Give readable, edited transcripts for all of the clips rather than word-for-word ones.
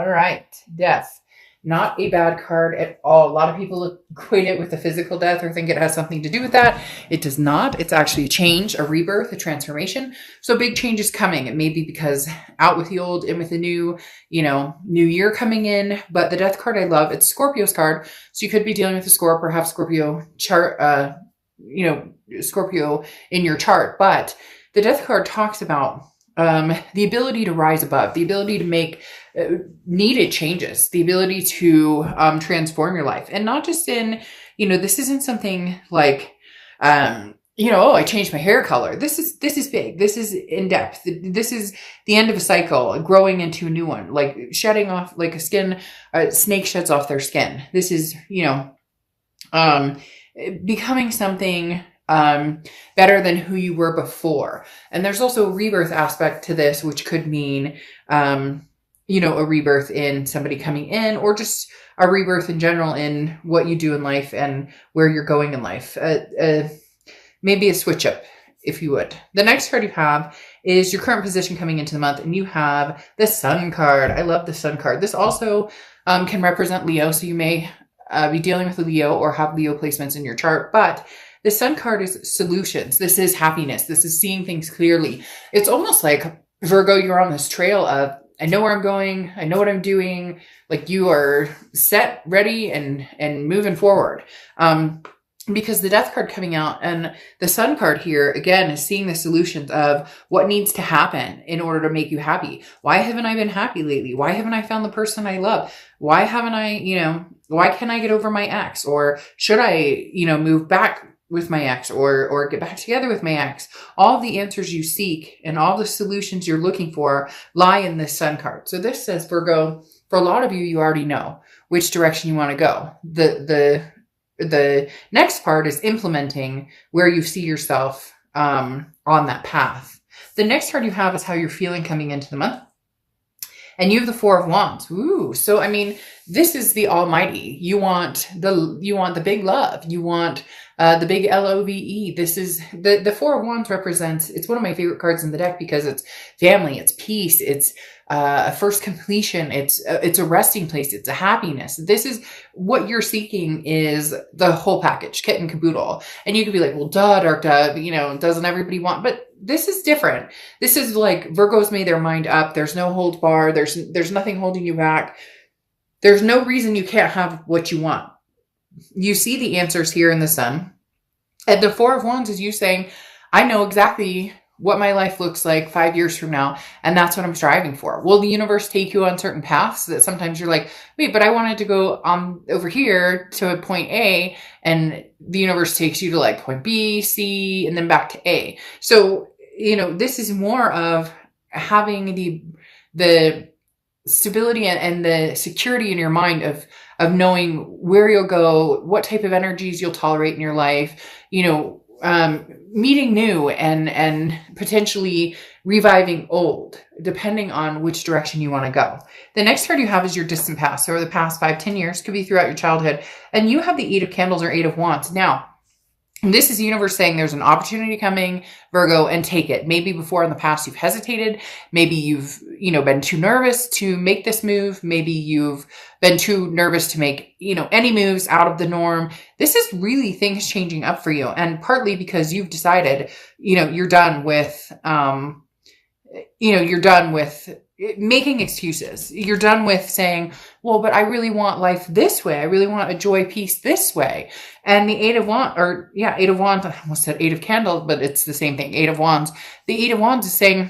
All right. Death. Not a bad card at all. A lot of people equate it with a physical death or think it has something to do with that. It does not. It's actually a change, a rebirth, a transformation. So big change is coming. It may be because out with the old, in with the new, new year coming in. But the death card I love, it's Scorpio's card. So you could be dealing with a Scorpio, perhaps Scorpio chart, Scorpio in your chart. But the death card talks about the ability to rise above, the ability to make needed changes, the ability to transform your life. And not just in, this isn't something like, oh, I changed my hair color. This is big. This is in depth. This is the end of a cycle, growing into a new one, like shedding off, like a snake sheds off their skin. This is, becoming something better than who you were before. And there's also a rebirth aspect to this, which could mean, a rebirth in somebody coming in, or just a rebirth in general in what you do in life and where you're going in life. Maybe a switch up, if you would. The next card you have is your current position coming into the month, and you have the Sun card. I love the Sun card. This also can represent Leo, so you may be dealing with a Leo or have Leo placements in your chart, but the Sun card is solutions. This is happiness. This is seeing things clearly. It's almost like, Virgo, you're on this trail of, I know where I'm going. I know what I'm doing. Like you are set, ready, and moving forward. Because the Death card coming out and the Sun card here, again, is seeing the solutions of what needs to happen in order to make you happy. Why haven't I been happy lately? Why haven't I found the person I love? Why haven't I, why can't I get over my ex? Or should I, move back with my ex or get back together with my ex? All the answers you seek and all the solutions you're looking for lie in this Sun card. So this says, Virgo, for a lot of you, you already know which direction you want to go. The next part is implementing where you see yourself on that path. The next card you have is how you're feeling coming into the month. And you have the Four of Wands. Ooh. So, this is the almighty. You want the big love. You want the big LOVE. This is the Four of Wands represents, it's one of my favorite cards in the deck because it's family, it's peace, it's a first completion, it's a resting place, it's a happiness. This is what you're seeking, is the whole package, kit and caboodle. And you could be like, well, duh, dark duh, doesn't everybody want, but this is different. This is like Virgo's made their mind up. There's no hold bar. There's nothing holding you back. There's no reason you can't have what you want. You see the answers here in the Sun. And the Four of Wands is you saying, I know exactly what my life looks like 5 years from now, and that's what I'm striving for. Will the universe take you on certain paths that sometimes you're like, wait, but I wanted to go over here to point A, and the universe takes you to like point B, C, and then back to A. So, this is more of having the stability and the security in your mind of knowing where you'll go, what type of energies you'll tolerate in your life, meeting new and potentially reviving old, depending on which direction you want to go. The next card you have is your distant past. So the past 5-10 years, could be throughout your childhood. And you have the Eight of Candles or Eight of Wands. Now, this is the universe saying there's an opportunity coming, Virgo, and take it. Maybe before in the past you've hesitated. Maybe you've, been too nervous to make this move. Maybe you've been too nervous to make, any moves out of the norm. This is really things changing up for you. And partly because you've decided, you're done with, you're done with making excuses. You're done with saying, well, but I really want life this way. I really want a joy, peace this way. And the Eight of Wands, Eight of Wands, I almost said Eight of Candles, but it's the same thing. Eight of Wands. The Eight of Wands is saying,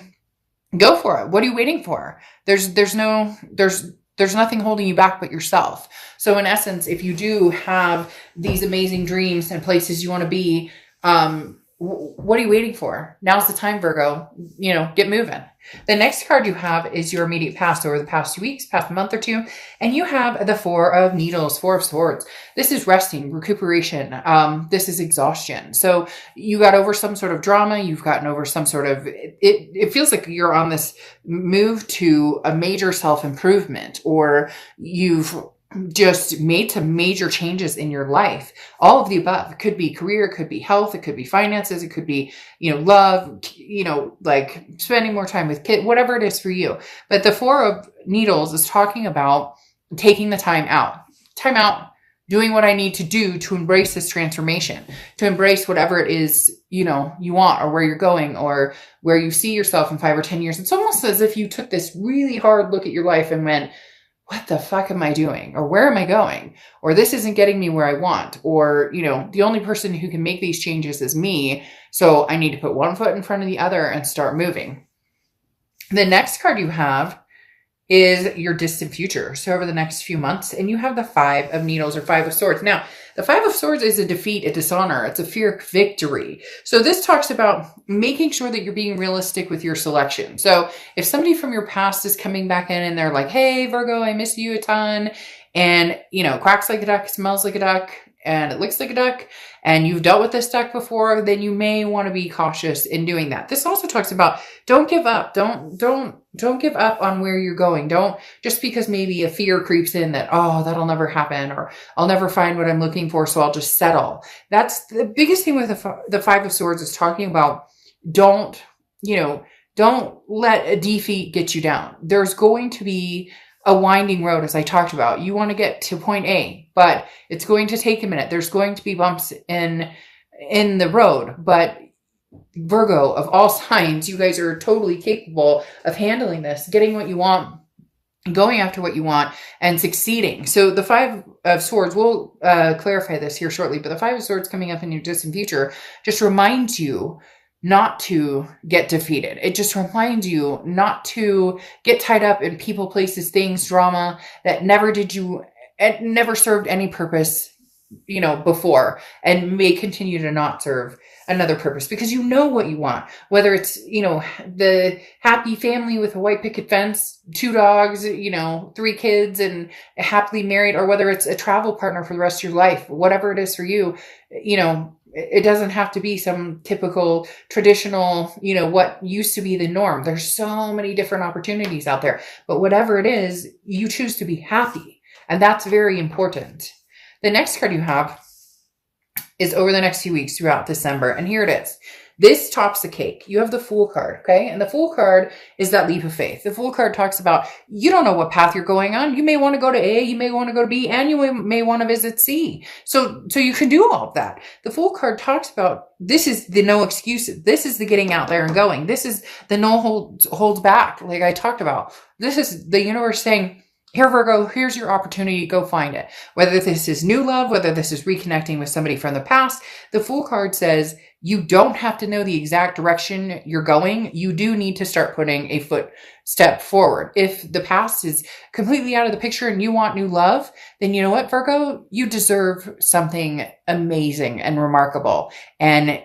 go for it. What are you waiting for? There's nothing holding you back but yourself. So in essence, if you do have these amazing dreams and places you want to be, what are you waiting for? Now's the time, Virgo. Get moving. The next card you have is your immediate past, over the past 2 weeks, past month or two. And you have the Four of Needles, Four of Swords. This is resting, recuperation. This is exhaustion. So you got over some sort of drama. You've gotten over some sort of, it feels like you're on this move to a major self-improvement, or you've just made some major changes in your life. All of the above. It could be career, it could be health, it could be finances, it could be, love, like spending more time with kids, whatever it is for you. But the Four of Needles is talking about taking the time out, doing what I need to do to embrace this transformation, to embrace whatever it is, you want, or where you're going, or where you see yourself in 5 or 10 years. It's almost as if you took this really hard look at your life and went, what the fuck am I doing? Or where am I going? Or this isn't getting me where I want. Or, the only person who can make these changes is me. So I need to put one foot in front of the other and start moving. The next card you have is your distant future. So over the next few months, and you have the Five of Needles or Five of Swords. Now, the Five of Swords is a defeat, a dishonor. It's a fear of victory. So this talks about making sure that you're being realistic with your selection. So if somebody from your past is coming back in and they're like, hey, Virgo, I miss you a ton. And, quacks like a duck, smells like a duck, and it looks like a duck, and you've dealt with this duck before, then you may want to be cautious in doing that. This also talks about don't give up. Don't give up on where you're going. Don't, just because maybe a fear creeps in that, oh, that'll never happen, or I'll never find what I'm looking for, so I'll just settle. That's the biggest thing with the Five of Swords, is talking about don't let a defeat get you down. There's going to be a winding road, as I talked about. You want to get to point A, but it's going to take a minute. There's going to be bumps in the road, but Virgo, of all signs, you guys are totally capable of handling this, getting what you want, going after what you want, and succeeding. So the Five of Swords, we'll clarify this here shortly, but the Five of Swords coming up in your distant future just reminds you not to get defeated. It just reminds you not to get tied up in people, places, things, drama that it never served any purpose, before, and may continue to not serve another purpose, because you know what you want, whether it's, the happy family with a white picket fence, 2 dogs, 3 kids, and happily married, or whether it's a travel partner for the rest of your life, whatever it is for you, it doesn't have to be some typical traditional, what used to be the norm. There's so many different opportunities out there, but whatever it is, you choose to be happy. And that's very important. The next card you have is over the next few weeks throughout December. And here it is. This tops the cake. You have the Fool card, okay? And the Fool card is that leap of faith. The Fool card talks about, you don't know what path you're going on. You may want to go to A, you may want to go to B, and you may want to visit C. So you can do all of that. The Fool card talks about, this is the no excuses. This is the getting out there and going. This is the no holds back, like I talked about. This is the universe saying, here, Virgo, here's your opportunity. Go find it. Whether this is new love, whether this is reconnecting with somebody from the past, the Fool card says you don't have to know the exact direction you're going. You do need to start putting a footstep forward. If the past is completely out of the picture and you want new love, then you know what, Virgo? You deserve something amazing and remarkable. And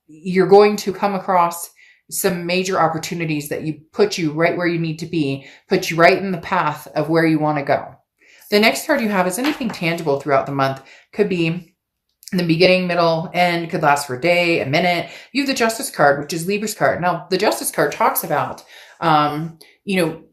you're going to come across some major opportunities that put you right where you need to be, put you right in the path of where you want to go. The next card you have is anything tangible throughout the month. Could be in the beginning, middle, end, could last for a day, a minute. You have the Justice card, which is Libra's card. Now, the Justice card talks about,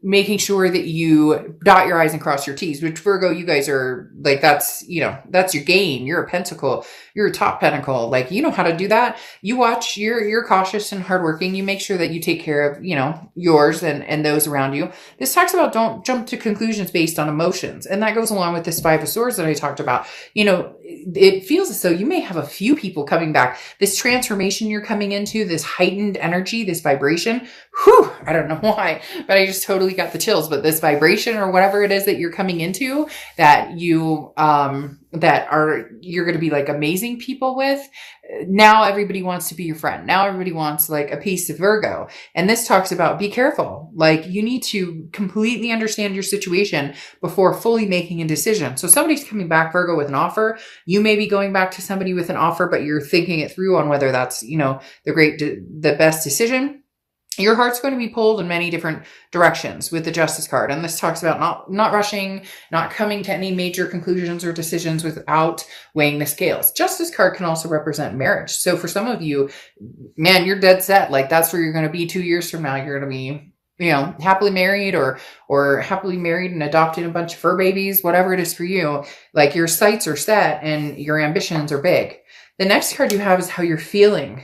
making sure that you dot your I's and cross your T's, which Virgo, you guys are like, that's your game. You're a pentacle. You're a top pentacle. Like, you know how to do that. You watch, you're cautious and hardworking. You make sure that you take care of, yours and those around you. This talks about don't jump to conclusions based on emotions. And that goes along with this Five of Swords that I talked about. It feels as though you may have a few people coming back. This transformation you're coming into, this heightened energy, this vibration, I don't know why, but I just totally got the chills. But this vibration or whatever it is that you're coming into, that you're going to be like amazing people with. Now everybody wants to be your friend. Now everybody wants like a piece of Virgo. And this talks about be careful. Like, you need to completely understand your situation before fully making a decision. So somebody's coming back, Virgo, with an offer. You may be going back to somebody with an offer, but you're thinking it through on whether that's, the best decision. Your heart's going to be pulled in many different directions with the Justice card. And this talks about not rushing, not coming to any major conclusions or decisions without weighing the scales. Justice card can also represent marriage. So for some of you, man, you're dead set. Like, that's where you're going to be 2 years from now. You're going to be happily married or happily married and adopted a bunch of fur babies, whatever it is for you, like your sights are set and your ambitions are big. The next card you have is how you're feeling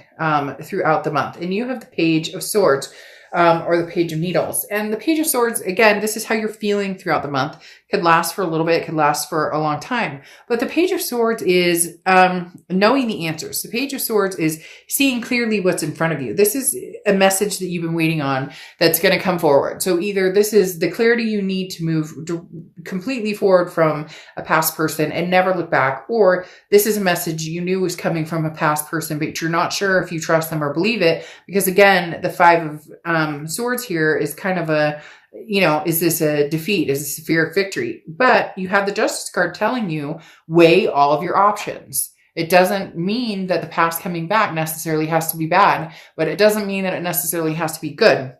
throughout the month. And you have the Page of Swords or the Page of Needles. And the Page of Swords, again, this is how you're feeling throughout the month. Could last for a little bit, could last for a long time. But the Page of Swords is knowing the answers. The Page of Swords is seeing clearly what's in front of you. This is a message that you've been waiting on that's going to come forward. So either this is the clarity you need to move completely forward from a past person and never look back, or this is a message you knew was coming from a past person, but you're not sure if you trust them or believe it. Because again, the Five of Swords here is kind of a, is this a defeat? Is this a fear of victory? But you have the Justice card telling you, weigh all of your options. It doesn't mean that the past coming back necessarily has to be bad, but it doesn't mean that it necessarily has to be good.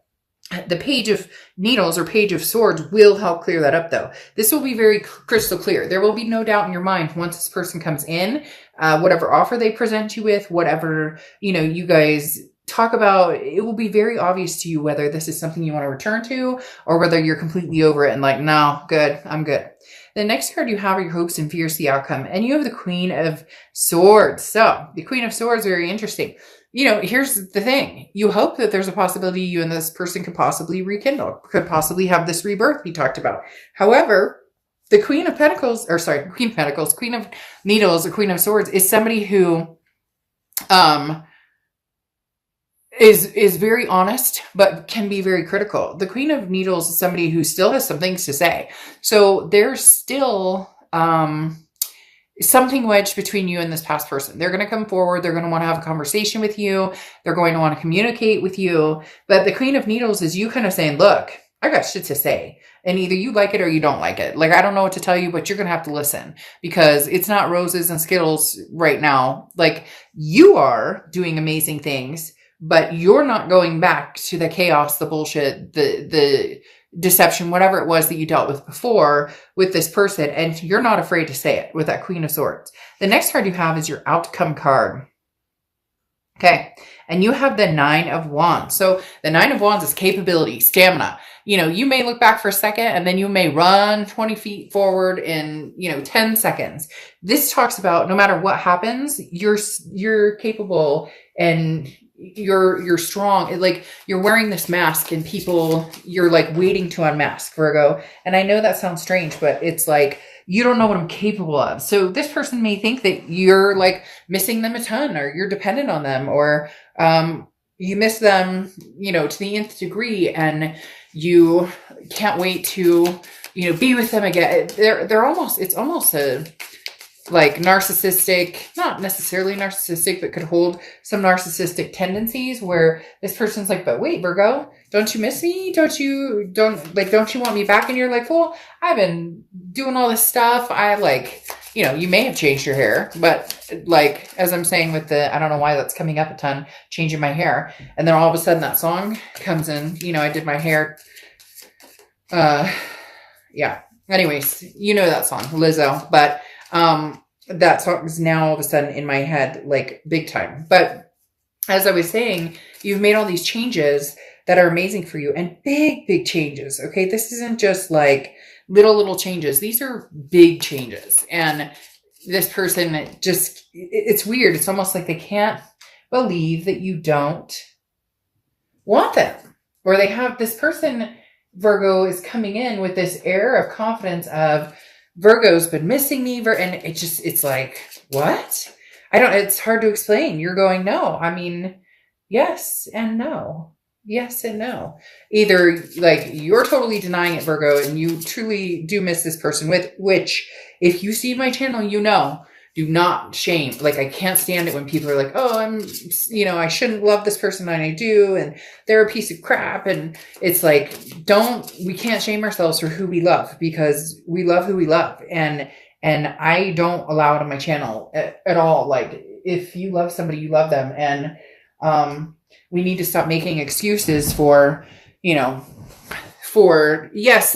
The Page of Needles or Page of Swords will help clear that up, though. This will be very crystal clear. There will be no doubt in your mind once this person comes in, whatever offer they present you with, whatever, you guys talk about, it will be very obvious to you whether this is something you want to return to or whether you're completely over it and like, no, good, I'm good. The next card you have are your hopes and fears, the outcome. And you have the Queen of Swords. So the Queen of Swords, very interesting. Here's the thing. You hope that there's a possibility you and this person could possibly rekindle, could possibly have this rebirth we talked about. However, the Queen of Needles, or Queen of Swords is somebody who is very honest, but can be very critical. The Queen of Needles is somebody who still has some things to say. So there's still something wedged between you and this past person. They're going to come forward. They're going to want to have a conversation with you. They're going to want to communicate with you. But the Queen of Needles is you kind of saying, look, I got shit to say. And either you like it or you don't like it. Like, I don't know what to tell you, but you're going to have to listen because it's not roses and Skittles right now. Like, you are doing amazing things, but you're not going back to the chaos, the bullshit, the deception, whatever it was that you dealt with before with this person. And you're not afraid to say it with that Queen of Swords. The next card you have is your outcome card. Okay. And you have the Nine of Wands. So the Nine of Wands is capability, stamina. You may look back for a second and then you may run 20 feet forward in, 10 seconds. This talks about no matter what happens, you're capable and you're strong. Like, you're wearing this mask and you're like waiting to unmask, Virgo. And I know that sounds strange, but it's like, you don't know what I'm capable of. So this person may think that you're like missing them a ton, or you're dependent on them, or you miss them, to the nth degree, and you can't wait to, be with them again. It's almost a like narcissistic, not necessarily narcissistic, but could hold some narcissistic tendencies where this person's like, but wait, Virgo, don't you miss me? Don't you want me back? And you're like, well, I've been doing all this stuff. You may have changed your hair, but like, as I'm saying with I don't know why that's coming up a ton, changing my hair. And then all of a sudden that song comes in, I did my hair. Yeah. Anyways, that song, Lizzo, but that song is now all of a sudden in my head, like big time. But as I was saying, you've made all these changes that are amazing for you, and big, big changes. Okay. This isn't just like little changes. These are big changes. And this person it's weird. It's almost like they can't believe that you don't want them, or they have this person, Virgo, is coming in with this air of confidence of, Virgo's been missing me. And it's like, what? It's hard to explain. You're going, no. I mean, yes and no. Yes and no. Either like you're totally denying it, Virgo, and you truly do miss this person, which if you see my channel, do not shame. Like, I can't stand it when people are like, oh, I shouldn't love this person and I do, and they're a piece of crap. And it's like, we can't shame ourselves for who we love, because we love who we love. And I don't allow it on my channel at all. Like, if you love somebody, you love them. And, we need to stop making excuses for, yes,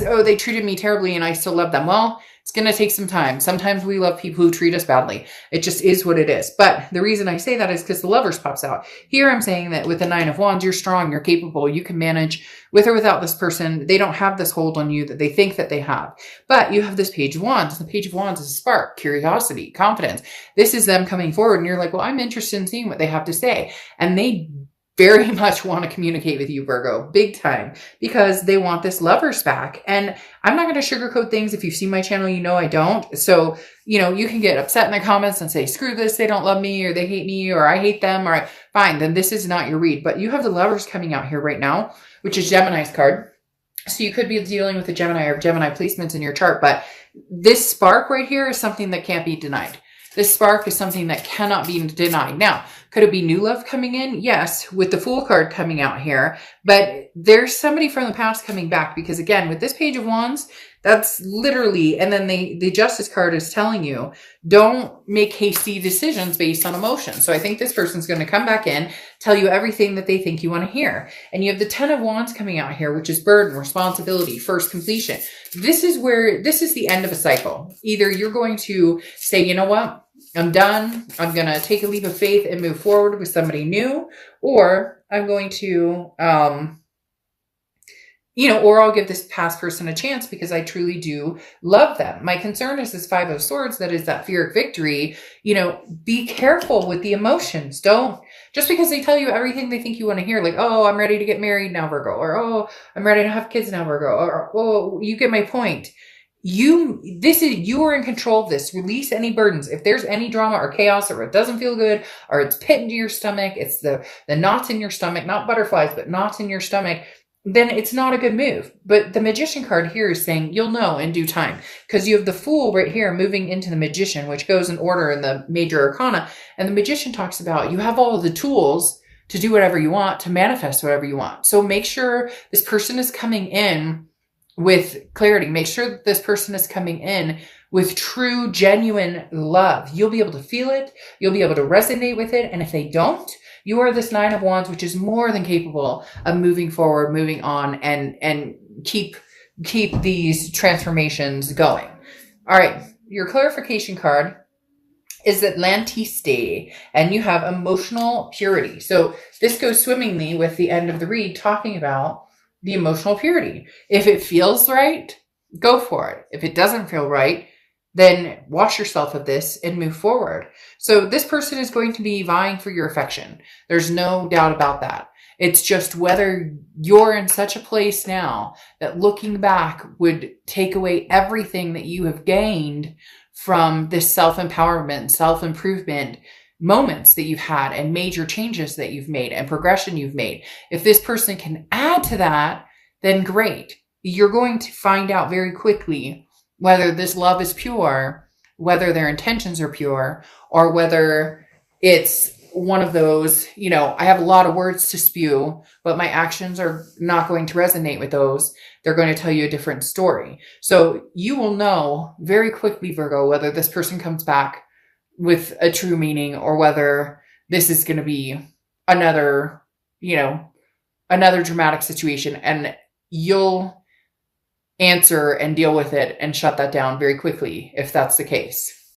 oh, they treated me terribly and I still love them. Well, It's going to take some time. Sometimes we love people who treat us badly. It just is what it is. But the reason I say that is because the Lovers pops out. Here I'm saying that with the Nine of Wands, you're strong, you're capable, you can manage with or without this person. They don't have this hold on you that they think that they have. But you have this Page of Wands. The Page of Wands is a spark, curiosity, confidence. This is them coming forward and you're like, well, I'm interested in seeing what they have to say. And they very much want to communicate with you, Virgo, big time, because they want this Lovers back. And I'm not going to sugarcoat things. If you've seen my channel, you know I don't. So, you know, you can get upset in the comments and say, screw this, they don't love me, or they hate me, or I hate them, or fine, then this is not your read. But you have the Lovers coming out here right now, which is Gemini's card. So you could be dealing with a Gemini or Gemini placements in your chart, but this spark right here is something that can't be denied. This spark is something that cannot be denied. Now, could it be new love coming in? Yes, with the Fool card coming out here. But there's somebody from the past coming back because, again, with this Page of Wands, that's literally, and then the Justice card is telling you, don't make hasty decisions based on emotion. So I think this person's going to come back in, tell you everything that they think you want to hear. And you have the Ten of Wands coming out here, which is burden, responsibility, first completion. This is the end of a cycle. Either you're going to say, you know what, I'm done. I'm going to take a leap of faith and move forward with somebody new, or I'm going to, or I'll give this past person a chance because I truly do love them. My concern is this Five of Swords, that is that fear of victory. Be careful with the emotions. Don't, just because they tell you everything they think you want to hear, like, oh, I'm ready to get married now, Virgo, or, oh, I'm ready to have kids now, Virgo, or, oh, you get my point. You are in control of this. Release any burdens. If there's any drama or chaos, or it doesn't feel good, or it's pit into your stomach, it's the knots in your stomach, not butterflies, but knots in your stomach, then it's not a good move. But the Magician card here is saying you'll know in due time, because you have the Fool right here moving into the Magician, which goes in order in the major arcana. And the Magician talks about you have all of the tools to do whatever you want, to manifest whatever you want. So make sure this person is coming in with clarity. Make sure that this person is coming in with true, genuine love. You'll be able to feel it. You'll be able to resonate with it. And if they don't, you are this Nine of Wands, which is more than capable of moving forward, moving on, and keep these transformations going. All right. Your clarification card is Atlantiste, and you have emotional purity. So this goes swimmingly with the end of the read, talking about the emotional purity. If it feels right, go for it. If it doesn't feel right, then wash yourself of this and move forward. So this person is going to be vying for your affection. There's no doubt about that. It's just whether you're in such a place now that looking back would take away everything that you have gained from this self-empowerment, self-improvement moments that you've had, and major changes that you've made, and progression you've made. If this person can add to that, then great. You're going to find out very quickly whether this love is pure, whether their intentions are pure, or whether it's one of those, I have a lot of words to spew, but my actions are not going to resonate with those. They're going to tell you a different story. So you will know very quickly, Virgo, whether this person comes back with a true meaning, or whether this is going to be another dramatic situation, and you'll answer and deal with it and shut that down very quickly if that's the case.